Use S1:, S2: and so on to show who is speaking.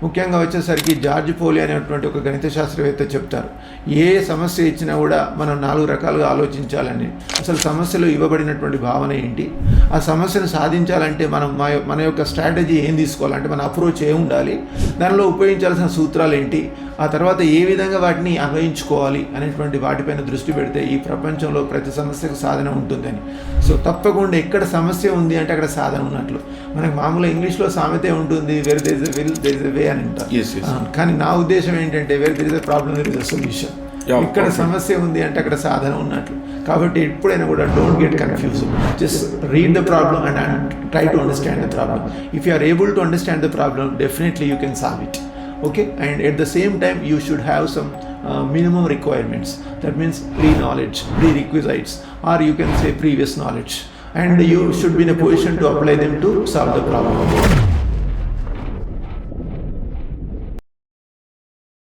S1: ముఖ్యంగా వచ్చేసరికి జార్జ్ పోలి అనేటువంటి ఒక గణిత శాస్త్రవేత్త చెప్తారు, ఏ సమస్య ఇచ్చినా కూడా మనం 4 రకాలుగా ఆలోచించాలని. అసలు సమస్యలో ఇవ్వబడినటువంటి భావన ఏంటి, ఆ సమస్యను సాధించాలంటే మనం మన యొక్క స్ట్రాటజీ ఏం తీసుకోవాలంటే మన అప్రోచ్ ఏం ఉండాలి, దానిలో ఉపయోగించాల్సిన సూత్రాలు ఏంటి, ఆ తర్వాత ఏ విధంగా వాటిని అన్వయించుకోవాలి అనేటువంటి వాటిపైన దృష్టి పెడితే ఈ ప్రపంచంలో ప్రతి సమస్యకు సాధన ఉంటుందని. సో తప్పకుండా ఎక్కడ సమస్య ఉంది అంటే అక్కడ సాధన ఉన్నట్లు. మనకు మామూలుగా ఇంగ్లీష్లో సామెతే ఉంటుంది, where there is a will there is a way అని అంటారు. కానీ నా ఉద్దేశం ఏంటంటే where there is a problem there is a solution. ఇక్కడ సమస్య ఉంది అంటే అక్కడ సాధన ఉన్నట్లు. కాబట్టి ఎప్పుడైనా కూడా don't get confuse, just read the problem and try to understand the problem. If you are able to understand the problem, definitely you can solve it. Okay, and at the same time you should have some minimum requirements. That means pre-knowledge, prerequisites, or you can say previous knowledge, and you should be in a position to apply them to solve the problem.